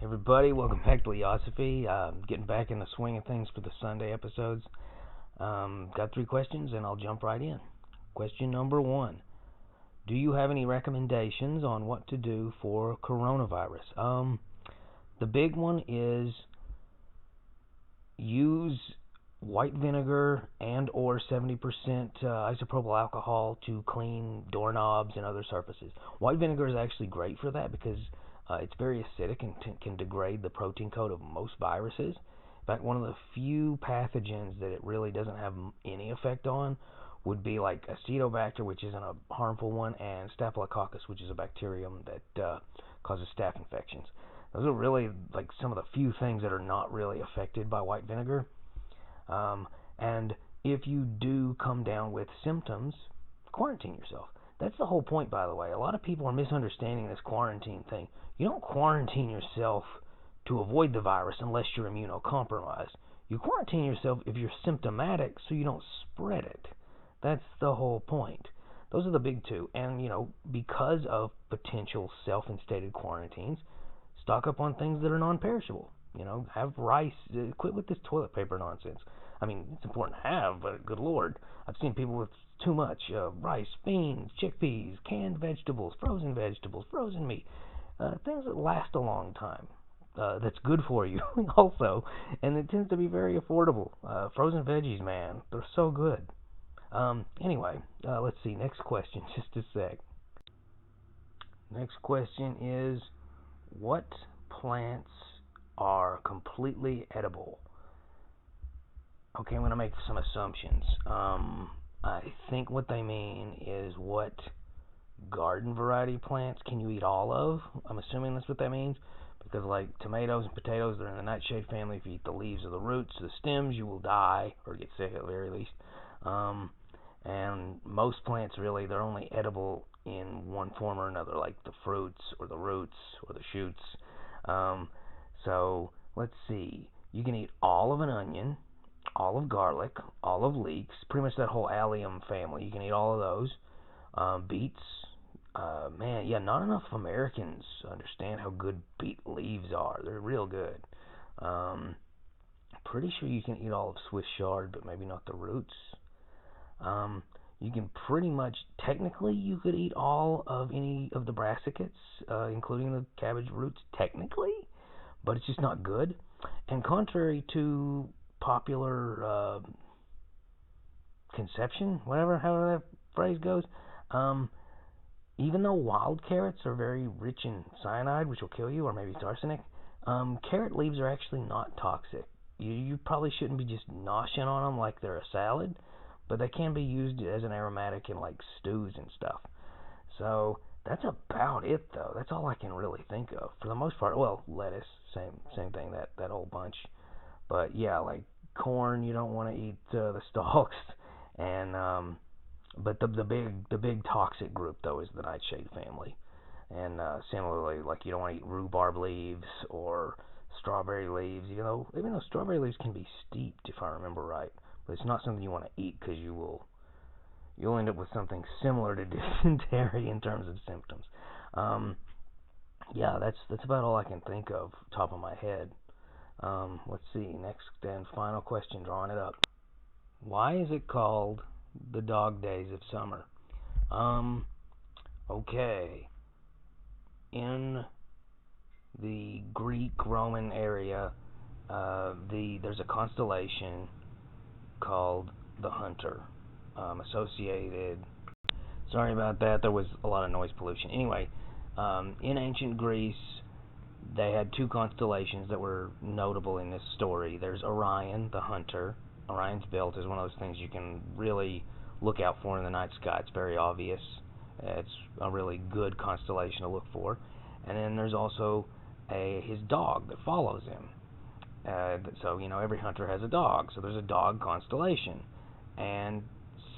Everybody, welcome back to Theosophy. Getting back in the swing of things for the Sunday episodes. Got 3 questions, and I'll jump right in. Question number 1. Do you have any recommendations on what to do for coronavirus? The big one is use white vinegar and or 70% isopropyl alcohol to clean doorknobs and other surfaces. White vinegar is actually great for that because it's very acidic and can degrade the protein coat of most viruses. In fact, one of the few pathogens that it really doesn't have any effect on would be like Acetobacter, which isn't a harmful one, and Staphylococcus, which is a bacterium that causes staph infections. Those are really like some of the few things that are not really affected by white vinegar. And if you do come down with symptoms, quarantine yourself. That's the whole point, by the way. A lot of people are misunderstanding this quarantine thing. You don't quarantine yourself to avoid the virus unless you're immunocompromised. You quarantine yourself if you're symptomatic so you don't spread it. That's the whole point. Those are the big two. And, because of potential self-instated quarantines, stock up on things that are non-perishable. Have rice. Quit with this toilet paper nonsense. I mean, it's important to have, but good Lord. I've seen people with too much rice, beans, chickpeas, canned vegetables, frozen meat, things that last a long time. That's good for you also, and it tends to be very affordable. Frozen veggies, man, they're so good. Anyway, let's see. Next question, just a sec. Next question is, what plants are completely edible? Okay, I'm going to make some assumptions. I think what they mean is what garden variety plants can you eat all of? I'm assuming that's what that means. Because like tomatoes and potatoes, they're in the nightshade family. If you eat the leaves or the roots or the stems, you will die or get sick at the very least. And most plants really, they're only edible in one form or another, like the fruits or the roots or the shoots. So let's see. You can eat all of an onion, all of garlic, all of leeks, pretty much that whole allium family. You can eat all of those. Beets. Not enough Americans understand how good beet leaves are. They're real good. Pretty sure you can eat all of Swiss chard, but maybe not the roots. You can pretty much, technically, you could eat all of any of the brassicas, including the cabbage roots, technically, but it's just not good. And contrary to popular conception, however that phrase goes, even though wild carrots are very rich in cyanide, which will kill you, or maybe it's arsenic, carrot leaves are actually not toxic. You probably shouldn't be just noshing on them like they're a salad, but they can be used as an aromatic in like stews and stuff. So that's about it, though. That's all I can really think of for the most part. Well, lettuce, same thing, that whole bunch. But yeah, like corn, you don't want to eat the stalks, and but the big toxic group though is the nightshade family. And similarly, like you don't want to eat rhubarb leaves or strawberry leaves, even though strawberry leaves can be steeped, if I remember right. But it's not something you want to eat because you'll end up with something similar to dysentery in terms of symptoms. That's about all I can think of, top of my head. Let's see, next and final question, drawing it up. Why is it called the dog days of summer? Okay. In the Greek Roman area, there's a constellation called the Hunter, associated. Sorry about that. There was a lot of noise pollution. Anyway, in ancient Greece, they had 2 constellations that were notable in this story. There's Orion, the Hunter. Orion's belt is one of those things you can really look out for in the night sky. It's very obvious. It's a really good constellation to look for. And then there's also his dog that follows him. So, every hunter has a dog. So there's a dog constellation. And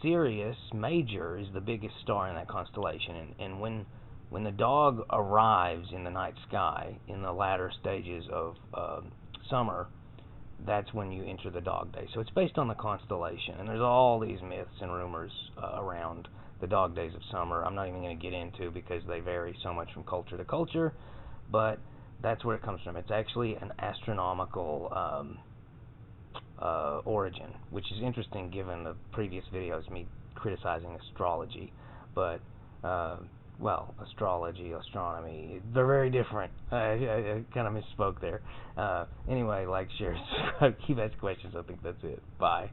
Sirius Major is the biggest star in that constellation. And when the dog arrives in the night sky, in the latter stages of summer, that's when you enter the dog day. So it's based on the constellation. And there's all these myths and rumors around the dog days of summer. I'm not even going to get into because they vary so much from culture to culture. But That's where it comes from. It's actually an astronomical origin, which is interesting given the previous videos me criticizing astrology. But well, astrology, astronomy, they're very different. I kind of misspoke there. Anyway, like, share, subscribe, keep asking questions. I think that's it. Bye.